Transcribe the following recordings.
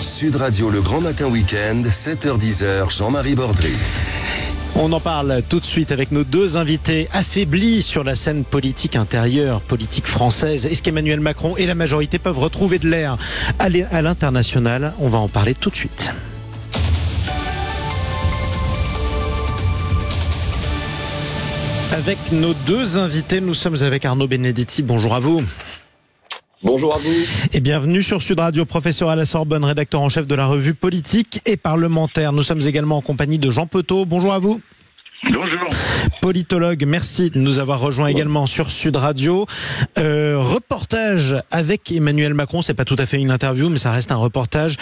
Sud Radio, le grand matin week-end, 7h-10h, Jean-Marie Bordry. On en parle tout de suite avec nos deux invités affaiblis sur la scène politique intérieure, politique française. Est-ce qu'Emmanuel Macron et la majorité peuvent retrouver de l'air à l'international? On va en parler tout de suite. Avec nos deux invités, nous sommes avec Arnaud Benedetti. Bonjour à vous. Bonjour à vous. Et bienvenue sur Sud Radio, professeur à la Sorbonne, rédacteur en chef de la revue Politique et Parlementaire. Nous sommes également en compagnie de Jean Petot. Bonjour à vous. Bonjour. Politologue, merci de nous avoir rejoints également sur Sud Radio. Reportage avec Emmanuel Macron, c'est pas tout à fait une interview, mais ça reste un reportage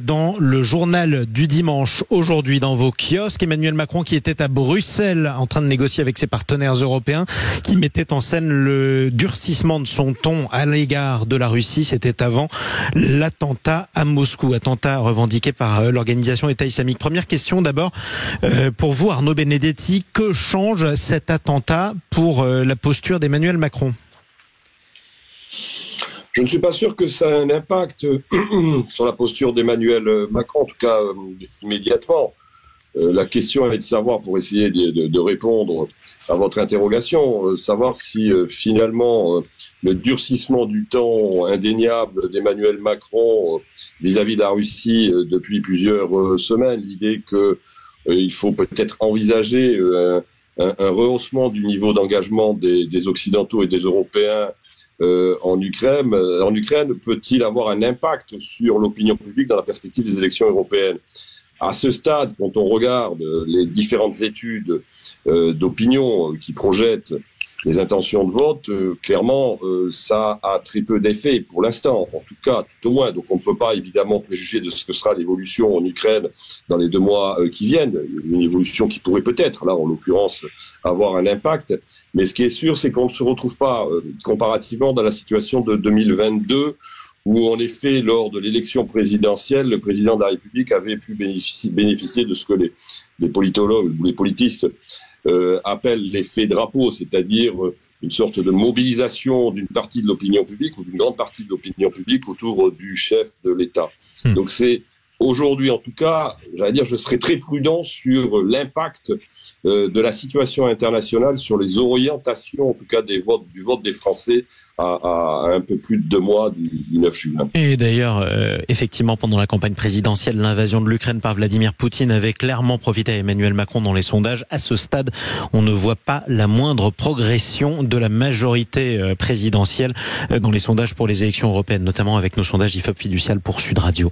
dans le journal du dimanche, aujourd'hui dans vos kiosques. Emmanuel Macron qui était à Bruxelles en train de négocier avec ses partenaires européens, qui mettait en scène le durcissement de son ton à l'égard de la Russie. C'était avant l'attentat à Moscou, attentat revendiqué par l'organisation État islamique. Première question d'abord pour vous, Arnaud Benedetti. Que change cet attentat pour la posture d'Emmanuel Macron? Je ne suis pas sûr que ça ait un impact sur la posture d'Emmanuel Macron, en tout cas immédiatement. La question est de savoir, pour essayer de répondre à votre interrogation, savoir si finalement le durcissement du ton indéniable d'Emmanuel Macron vis-à-vis de la Russie depuis plusieurs semaines, l'idée que il faut peut-être envisager un rehaussement du niveau d'engagement des Occidentaux et des Européens en Ukraine. Peut-il avoir un impact sur l'opinion publique dans la perspective des élections européennes? À ce stade, quand on regarde les différentes études d'opinion qui projettent les intentions de vote, clairement, ça a très peu d'effet pour l'instant, en tout cas, tout au moins. Donc on ne peut pas évidemment préjuger de ce que sera l'évolution en Ukraine dans les 2 mois qui viennent. Une évolution qui pourrait peut-être, là en l'occurrence, avoir un impact. Mais ce qui est sûr, c'est qu'on ne se retrouve pas comparativement dans la situation de 2022, où en effet, lors de l'élection présidentielle, le président de la République avait pu bénéficier de ce que les politologues ou les politistes appellent l'effet drapeau, c'est-à-dire une sorte de mobilisation d'une partie de l'opinion publique ou d'une grande partie de l'opinion publique autour du chef de l'État. Donc c'est aujourd'hui, en tout cas, j'allais dire, je serais très prudent sur l'impact de la situation internationale sur les orientations, en tout cas du vote des Français à un peu plus de 2 mois du 9 juin. Et d'ailleurs, effectivement, pendant la campagne présidentielle, l'invasion de l'Ukraine par Vladimir Poutine avait clairement profité à Emmanuel Macron dans les sondages. À ce stade, on ne voit pas la moindre progression de la majorité présidentielle dans les sondages pour les élections européennes, notamment avec nos sondages IFOP Fiducial pour Sud Radio.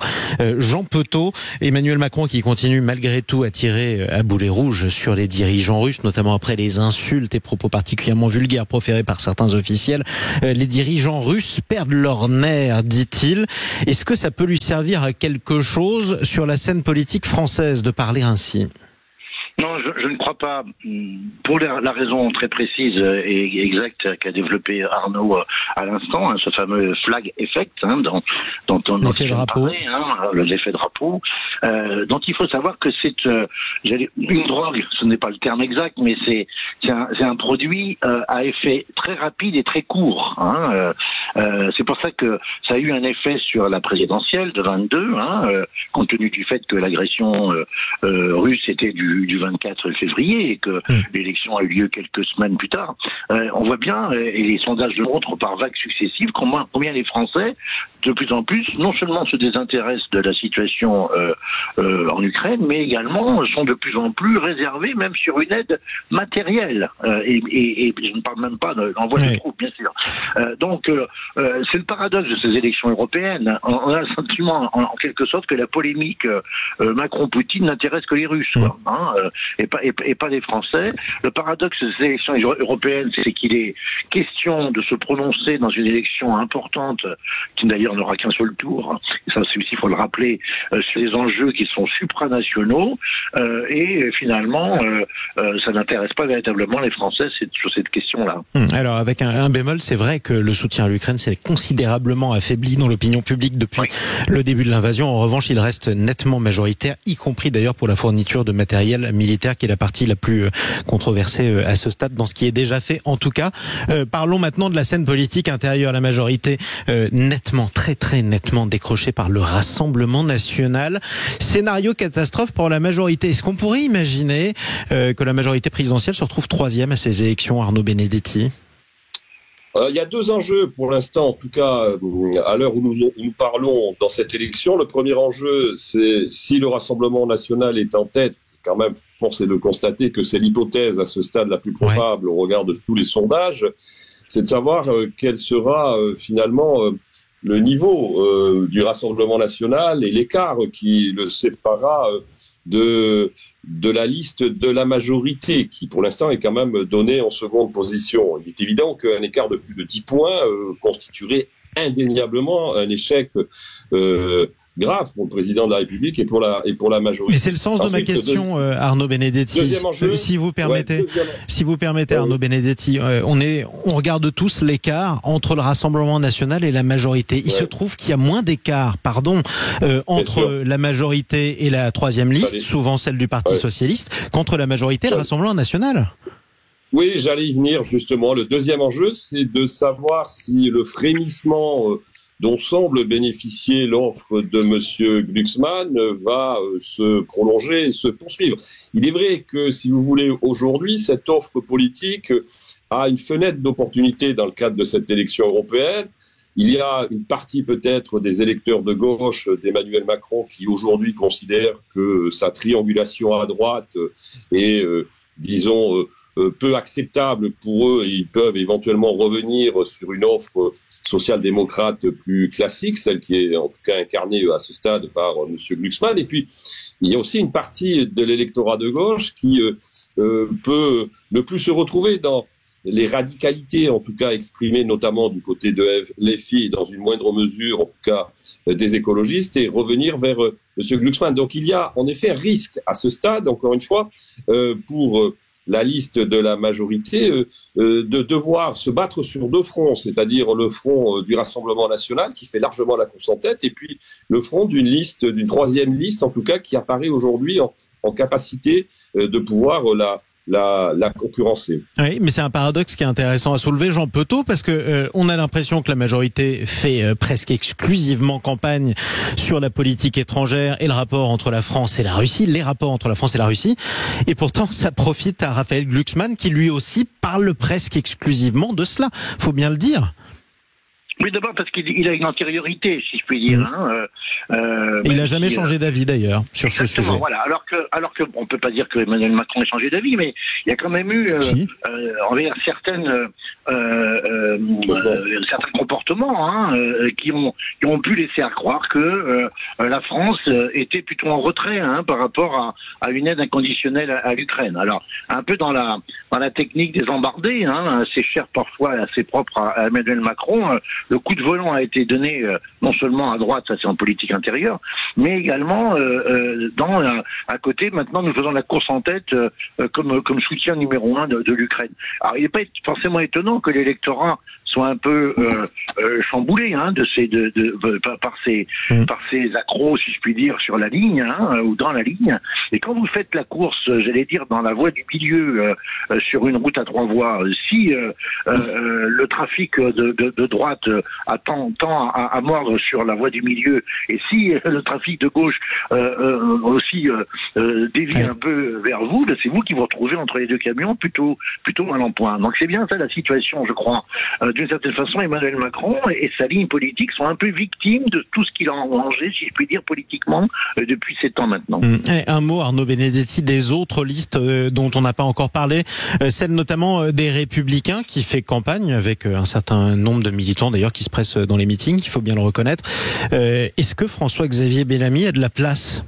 Jean Petot, Emmanuel Macron qui continue malgré tout à tirer à boulet rouge sur les dirigeants russes, notamment après les insultes et propos particulièrement vulgaires proférés par certains officiels. Les dirigeants russes perdent leur nerf, dit-il. Est-ce que ça peut lui servir à quelque chose sur la scène politique française de parler ainsi ? Non, je ne crois pas. Pour la raison très précise et exacte qu'a développé Arnaud à l'instant, ce fameux flag effect, dont on a parlé, l'effet drapeau, dont il faut savoir que c'est une drogue, ce n'est pas le terme exact, mais c'est un produit à effet très rapide et très court. C'est pour ça que ça a eu un effet sur la présidentielle de 22, compte tenu du fait que l'agression russe était du 24 février et que l'élection a eu lieu quelques semaines plus tard. On voit bien, et les sondages le montrent par vagues successives, combien les Français, de plus en plus, non seulement se désintéressent de la situation en Ukraine, mais également sont de plus en plus réservés, même sur une aide matérielle. Et je ne parle même pas de l'envoi de troupes, bien sûr. Donc, c'est le paradoxe de ces élections européennes. On a le sentiment, en quelque sorte, que la polémique Macron-Poutine n'intéresse que les Russes, et pas les Français. Le paradoxe de ces élections européennes, c'est qu'il est question de se prononcer dans une élection importante, qui d'ailleurs n'aura qu'un seul tour, et ça aussi il faut le rappeler, sur des enjeux qui sont supranationaux, et finalement ça n'intéresse pas véritablement les Français sur cette question-là. Alors avec un bémol, c'est vrai que le soutien à l'Ukraine s'est considérablement affaibli dans l'opinion publique depuis le début de l'invasion. En revanche, il reste nettement majoritaire, y compris d'ailleurs pour la fourniture de matériel militaire militaire, qui est la partie la plus controversée à ce stade, dans ce qui est déjà fait en tout cas. Parlons maintenant de la scène politique intérieure. La majorité nettement, très nettement décrochée par le Rassemblement national. Scénario catastrophe pour la majorité. Est-ce qu'on pourrait imaginer que la majorité présidentielle se retrouve troisième à ces élections, Arnaud Benedetti? Il y a deux enjeux pour l'instant, en tout cas à l'heure où nous parlons dans cette élection. Le premier enjeu, c'est si le Rassemblement national est en tête, quand même force est de constater que c'est l'hypothèse à ce stade la plus probable au regard de tous les sondages, c'est de savoir quel sera finalement le niveau du Rassemblement national et l'écart qui le séparera de la liste de la majorité, qui pour l'instant est quand même donnée en seconde position. Il est évident qu'un écart de plus de 10 points constituerait indéniablement un échec grave pour le président de la République et pour la majorité. Mais c'est le sens de ma question, Arnaud Benedetti. Si vous permettez, Arnaud Benedetti, on regarde tous l'écart entre le Rassemblement national et la majorité. Il se trouve qu'il y a moins d'écart, entre la majorité et la troisième liste, souvent celle du Parti socialiste, qu'entre la majorité et le Rassemblement national. Oui, j'allais y venir justement. Le deuxième enjeu, c'est de savoir si le frémissement dont semble bénéficier l'offre de M. Glucksmann va se prolonger et se poursuivre. Il est vrai que, si vous voulez, aujourd'hui, cette offre politique a une fenêtre d'opportunité dans le cadre de cette élection européenne. Il y a une partie peut-être des électeurs de gauche d'Emmanuel Macron qui aujourd'hui considèrent que sa triangulation à droite est, disons, peu acceptable pour eux, et ils peuvent éventuellement revenir sur une offre social-démocrate plus classique, celle qui est en tout cas incarnée à ce stade par M. Glucksmann. Et puis, il y a aussi une partie de l'électorat de gauche qui peut ne plus se retrouver dans les radicalités, en tout cas exprimées notamment du côté de LFI et dans une moindre mesure, en tout cas des écologistes, et revenir vers M. Glucksmann. Donc il y a en effet un risque à ce stade, encore une fois, pour la liste de la majorité, de devoir se battre sur deux fronts, c'est-à-dire le front du Rassemblement national, qui fait largement la course en tête, et puis le front d'une troisième liste, en tout cas, qui apparaît aujourd'hui en capacité de pouvoir la concurrencer. Oui, mais c'est un paradoxe qui est intéressant à soulever, Jean Petot, parce que on a l'impression que la majorité fait presque exclusivement campagne sur la politique étrangère et le rapport entre la France et la Russie, les rapports entre la France et la Russie, et pourtant ça profite à Raphaël Glucksmann qui lui aussi parle presque exclusivement de cela, faut bien le dire. Oui, d'abord parce qu'il a une antériorité, si je puis dire. Et il n'a jamais changé d'avis d'ailleurs sur ce sujet. Voilà. Alors que on peut pas dire que Emmanuel Macron ait changé d'avis, mais il y a quand même eu envers certains comportements qui ont pu laisser à croire que la France était plutôt en retrait par rapport à une aide inconditionnelle à l'Ukraine. Alors un peu dans la technique des embardés, assez cher parfois, assez propre à Emmanuel Macron. Le coup de volant a été donné non seulement à droite, ça c'est en politique intérieure, mais également à côté. Maintenant, nous faisons la course en tête comme soutien numéro 1 de l'Ukraine. Alors, il n'est pas forcément étonnant que l'électorat soit un peu chamboulé par ces accros, si je puis dire, sur la ligne ou dans la ligne. Et quand vous faites la course, j'allais dire dans la voie du milieu, sur une route à 3 voies, si le trafic de droite tend à mordre sur la voie du milieu, et si le trafic de gauche aussi dévie un peu vers vous, c'est vous qui vous retrouvez entre les deux camions plutôt mal en point. Donc c'est bien ça la situation, je crois. D'une certaine façon, Emmanuel Macron et sa ligne politique sont un peu victimes de tout ce qu'il a engrangé, si je puis dire, politiquement, depuis 7 ans maintenant. Un mot, Arnaud Benedetti, des autres listes dont on n'a pas encore parlé, celle notamment des Républicains qui fait campagne avec un certain nombre de militants d'ailleurs qui se pressent dans les meetings, il faut bien le reconnaître. Est-ce que François-Xavier Bellamy a de la place ?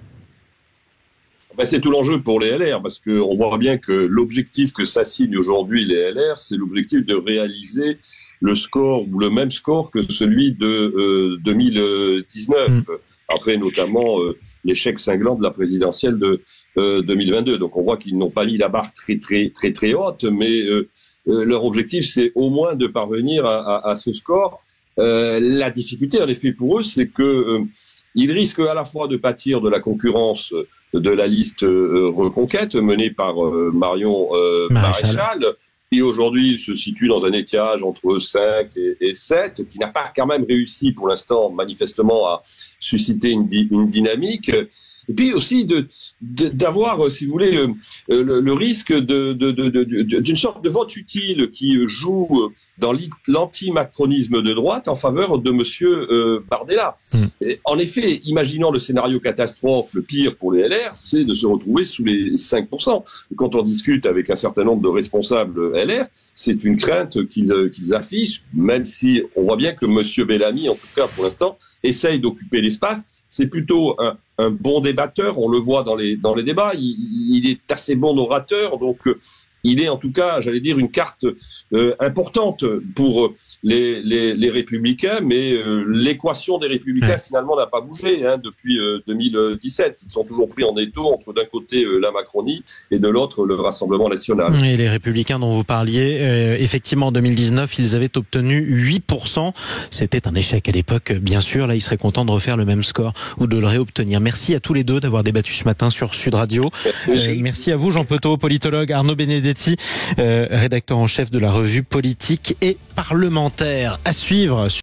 C'est tout l'enjeu pour les LR, parce qu'on voit bien que l'objectif que s'assignent aujourd'hui les LR, c'est l'objectif de réaliser le score ou le même score que celui de 2019. Après, notamment, l'échec cinglant de la présidentielle de 2022. Donc, on voit qu'ils n'ont pas mis la barre très haute, mais leur objectif, c'est au moins de parvenir à ce score. La difficulté, en effet, pour eux, c'est que il risque à la fois de pâtir de la concurrence de la liste Reconquête menée par Marion Maréchal, qui aujourd'hui se situe dans un étiage entre 5 et 7, qui n'a pas quand même réussi pour l'instant manifestement à susciter une dynamique. Et puis aussi d'avoir, si vous voulez, le risque d'une sorte de vote utile qui joue dans l'anti-macronisme de droite en faveur de Monsieur Bardella. Et en effet, imaginons le scénario catastrophe, le pire pour les LR, c'est de se retrouver sous les 5%. Et quand on discute avec un certain nombre de responsables LR, c'est une crainte qu'ils affichent, même si on voit bien que Monsieur Bellamy, en tout cas pour l'instant, essaye d'occuper l'espace. C'est plutôt un bon débatteur, on le voit dans les débats, il est assez bon orateur, donc il est en tout cas, j'allais dire, une carte importante pour les Républicains, mais l'équation des Républicains finalement n'a pas bougé depuis 2017. Ils sont toujours pris en étau entre d'un côté la Macronie et de l'autre le Rassemblement national. Et les Républicains dont vous parliez, effectivement en 2019, ils avaient obtenu 8%. C'était un échec à l'époque, bien sûr. Là, ils seraient contents de refaire le même score ou de le réobtenir. Merci à tous les deux d'avoir débattu ce matin sur Sud Radio. Merci à vous, Jean Petot, politologue, Arnaud Benedetti, rédacteur en chef de la revue politique et parlementaire. À suivre.